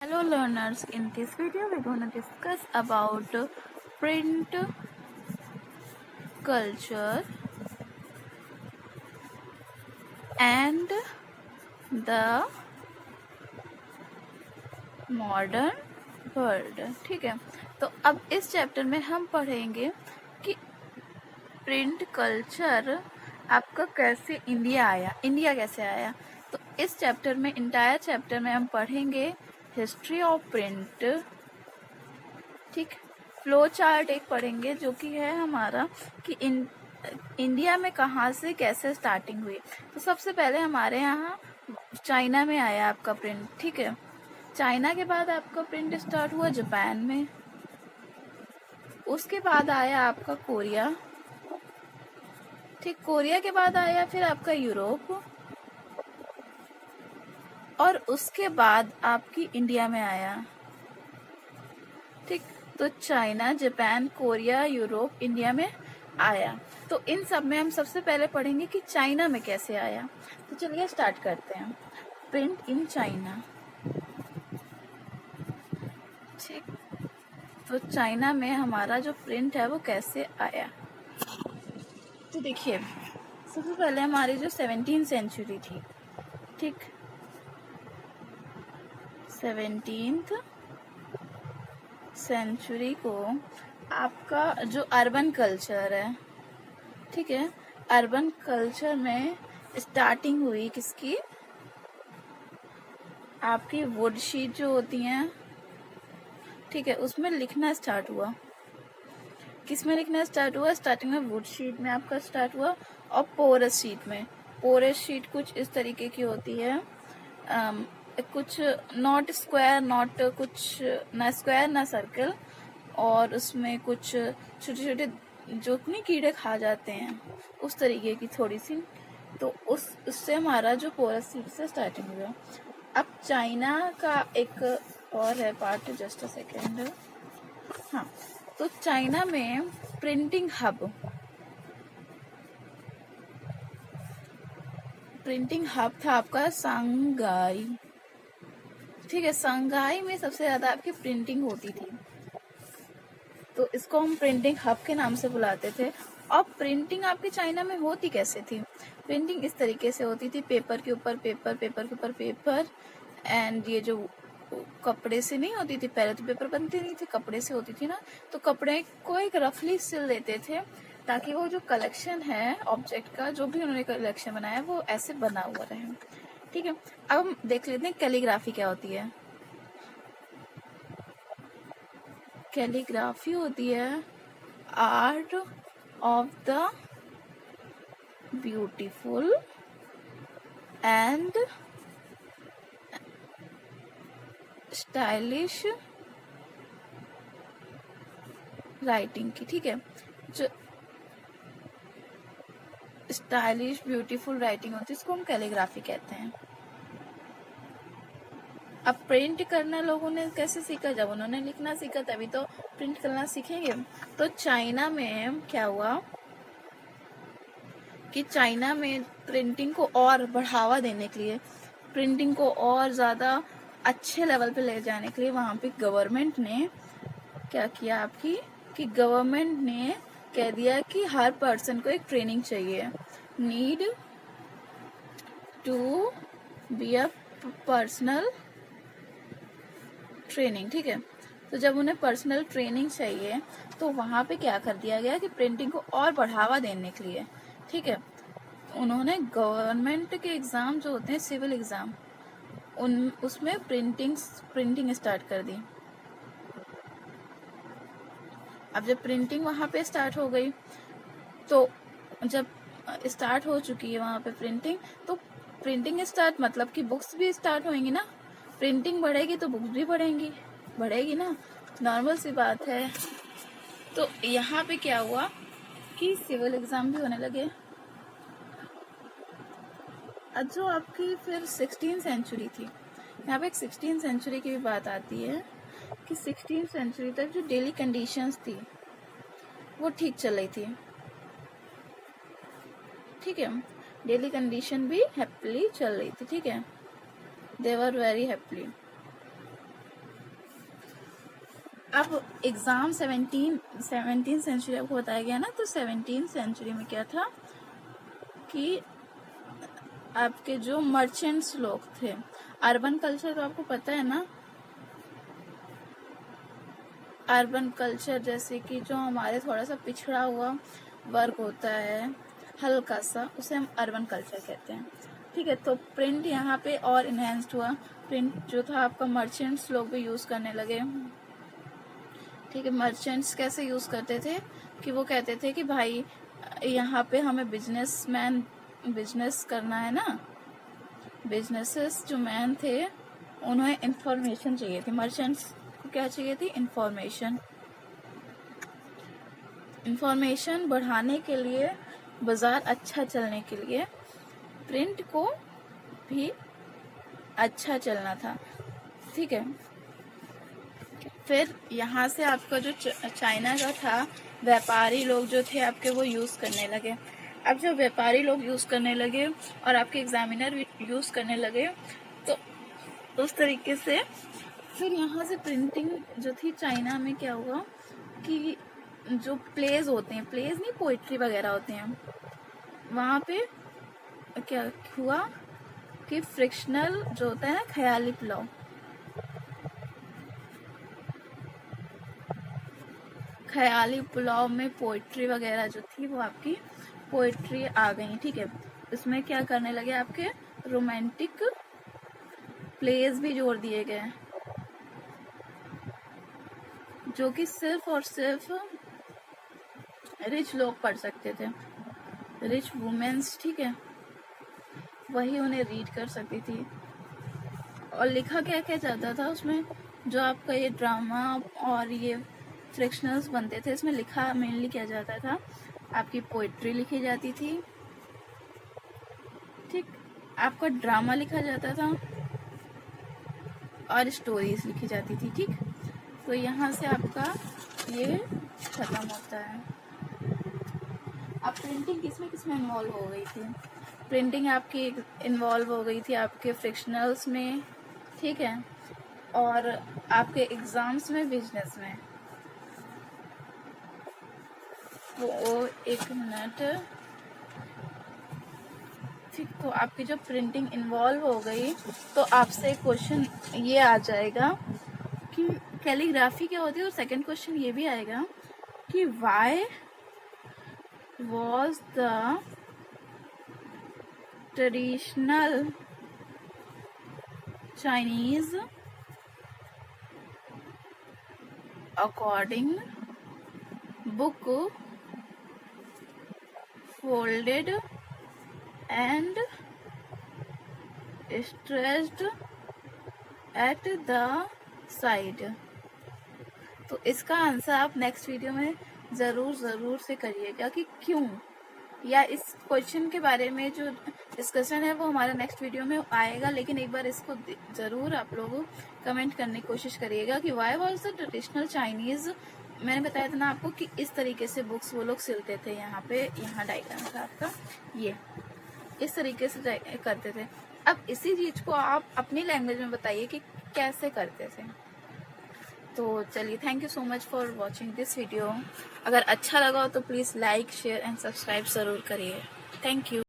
Hello learners, in this video we're going to discuss about print culture and the modern world. ठीक है, तो अब इस chapter में हम पढ़ेंगे कि प्रिंट कल्चर आपका कैसे इंडिया कैसे आया। तो इस चैप्टर में इंटायर चैप्टर में हम पढ़ेंगे हिस्ट्री ऑफ प्रिंट। ठीक, फ्लो चार्ट एक पढ़ेंगे जो कि है हमारा कि इंडिया में कहाँ से कैसे स्टार्टिंग हुई। तो सबसे पहले हमारे यहाँ चाइना में आया आपका प्रिंट। ठीक है, चाइना के बाद आपका प्रिंट स्टार्ट हुआ जापान में, उसके बाद आया आपका कोरिया। ठीक, कोरिया के बाद आया फिर आपका यूरोप और उसके बाद आपकी इंडिया में आया। ठीक, तो China, Japan, Korea, Europe, India में आया। तो इन सब में हम सबसे पहले पढ़ेंगे कि चाइना में कैसे आया। तो चलिए स्टार्ट करते हैं। Print in China. ठीक, तो चाइना में हमारा जो प्रिंट है वो कैसे आया। तो देखिए, सबसे पहले हमारी जो 17th सेंचुरी थी, ठीक, 17th सेंचुरी को आपका जो अर्बन कल्चर है, ठीक है, अर्बन कल्चर में स्टार्टिंग हुई किसकी, आपकी वुड शीट जो होती हैं, ठीक है, उसमें लिखना स्टार्ट हुआ। किसमें लिखना स्टार्ट हुआ? स्टार्टिंग में वुड शीट में आपका स्टार्ट हुआ और पोरस शीट में। पोरस शीट कुछ इस तरीके की होती है, कुछ नॉट स्क्वायर, नॉट कुछ ना स्क्वायर ना सर्कल, और उसमें कुछ छोटे छोटे जो अपने कीड़े खा जाते हैं उस तरीके की थोड़ी सी। तो उससे हमारा जो पोरस शीट से स्टार्टिंग हुआ। अब चाइना का एक और है पार्ट, जस्ट अ सेकेंड। हाँ, तो चाइना में प्रिंटिंग हब था आपका संघाई। ठीक है, संघाई में सबसे ज्यादा आपकी प्रिंटिंग होती थी, तो इसको हम प्रिंटिंग हब के नाम से बुलाते थे। और प्रिंटिंग आपके चाइना में होती कैसे थी? प्रिंटिंग इस तरीके से होती थी, पेपर के ऊपर पेपर, पेपर के ऊपर पेपर, एंड ये जो कपड़े से नहीं होती थी, पहले तो पेपर बनती नहीं थी, कपड़े से होती थी ना, तो कपड़े को एक रफली सिल देते थे ताकि वो जो कलेक्शन है ऑब्जेक्ट का, जो भी उन्होंने कलेक्शन बनाया वो ऐसे बना हुआ रहे। ठीक है, अब हम देख लेते हैं कैलीग्राफी क्या होती है। कैलीग्राफी होती है art of the beautiful and stylish writing की। ठीक है, जो स्टाइलिश ब्यूटीफुल राइटिंग होती है इसको हम कैलीग्राफी कहते हैं। अब प्रिंट करना लोगों ने कैसे सीखा? जब उन्होंने लिखना सीखा तभी तो प्रिंट करना सीखेंगे। तो चाइना में क्या हुआ कि चाइना में प्रिंटिंग को और बढ़ावा देने के लिए, प्रिंटिंग को और ज़्यादा अच्छे लेवल पे ले जाने के लिए वहाँ पे गवर्नमेंट ने क्या किया आपकी, कि गवर्नमेंट ने कह दिया कि हर पर्सन को एक ट्रेनिंग चाहिए, need to be a personal training. ठीक है, तो जब उन्हें पर्सनल ट्रेनिंग चाहिए तो वहाँ पे क्या कर दिया गया कि प्रिंटिंग को और बढ़ावा देने के लिए, ठीक है, उन्होंने गवर्नमेंट के एग्जाम जो होते हैं सिविल एग्जाम, उसमें प्रिंटिंग स्टार्ट कर दी। अब जब प्रिंटिंग वहाँ पे स्टार्ट हो गई, तो जब स्टार्ट हो चुकी है वहाँ पे प्रिंटिंग, तो प्रिंटिंग स्टार्ट मतलब कि बुक्स भी स्टार्ट होंगी ना, प्रिंटिंग बढ़ेगी तो बुक्स भी बढ़ेगी ना, नॉर्मल सी बात है। तो यहाँ पे क्या हुआ कि सिविल एग्जाम भी होने लगे। जो आपकी फिर 16th सेंचुरी थी, यहाँ पे एक 16th सेंचुरी की भी बात आती है कि 16th सेंचुरी तक जो डेली कंडीशंस थी वो ठीक चल रही थी। ठीक है, डेली कंडीशन भी हैप्पीली चल रही थी। ठीक है, दे वर वेरी हैप्पीली। अब एग्जाम 17 सेंचुरी आपको बताया गया ना, तो 17 सेंचुरी में क्या था कि आपके जो मर्चेंट्स लोग थे, अर्बन कल्चर तो आपको पता है ना, अर्बन कल्चर जैसे कि जो हमारे थोड़ा सा पिछड़ा हुआ वर्ग होता है हल्का सा, उसे हम अर्बन कल्चर कहते हैं। ठीक है, तो प्रिंट यहाँ पे और इनहेंस्ड हुआ। प्रिंट जो था आपका मर्चेंट्स लोग भी यूज करने लगे। ठीक है, मर्चेंट्स कैसे यूज करते थे कि वो कहते थे कि भाई यहाँ पे हमें बिजनेस करना है ना, बिजनेसेस जो मैन थे उन्हें इंफॉर्मेशन चाहिए थी। मर्चेंट्स को क्या चाहिए थी? इंफॉर्मेशन बढ़ाने के लिए, बाजार अच्छा चलने के लिए प्रिंट को भी अच्छा चलना था। ठीक है, फिर यहाँ से आपका जो चाइना का था, व्यापारी लोग जो थे आपके वो यूज करने लगे। अब जब व्यापारी लोग यूज करने लगे और आपके एग्जामिनर भी यूज करने लगे, तो उस तरीके से फिर यहाँ से प्रिंटिंग जो थी चाइना में क्या हुआ कि जो प्लेज होते हैं, प्लेज नहीं पोइट्री वगैरह होते हैं, वहाँ पे क्या हुआ कि फ्रिक्शनल जो होता है ना, ख्याली पुलाव में पोइट्री वगैरह जो थी वो आपकी पोइट्री आ गई। ठीक है, इसमें क्या करने लगे, आपके रोमांटिक प्लेज भी जोड़ दिए गए, जो कि सिर्फ और सिर्फ रिच लोग पढ़ सकते थे, रिच वुमेन्स। ठीक है, वही उन्हें रीड कर सकती थी। और लिखा क्या क्या जाता था उसमें, जो आपका ये ड्रामा और ये फ्रिक्शनल्स बनते थे, इसमें लिखा मेनली क्या जाता था, आपकी पोइट्री लिखी जाती थी। ठीक, आपका ड्रामा लिखा जाता था और स्टोरीज लिखी जाती थी। ठीक, तो यहाँ से आपका ये खत्म होता है। अब प्रिंटिंग किसमें इन्वॉल्व हो गई थी? प्रिंटिंग आपकी इन्वॉल्व हो गई थी आपके फ्रिक्शनल्स में, ठीक है, और आपके एग्जाम्स में, बिजनेस में। तो एक मिनट, ठीक, तो आपकी जब प्रिंटिंग इन्वॉल्व हो गई तो आपसे क्वेश्चन ये आ जाएगा कि कैलीग्राफी क्या होती है, और सेकंड क्वेश्चन ये भी आएगा कि why was the traditional Chinese according book folded and stretched at the side? तो इसका आंसर आप नेक्स्ट वीडियो में जरूर से करिएगा कि क्यों, या इस क्वेश्चन के बारे में जो डिस्कशन है वो हमारा नेक्स्ट वीडियो में आएगा, लेकिन एक बार इसको जरूर आप लोग कमेंट करने की कोशिश करिएगा कि why was the traditional Chinese. मैंने बताया था ना आपको कि इस तरीके से बुक्स वो लोग सिलते थे। यहाँ पे डायग्राम था आपका, ये इस तरीके से करते थे। अब इसी चीज को आप अपनी लैंग्वेज में बताइए कि कैसे करते थे। तो चलिए, thank you so much for watching this video. अगर अच्छा लगा हो तो please like, share and subscribe ज़रूर करिए। Thank you.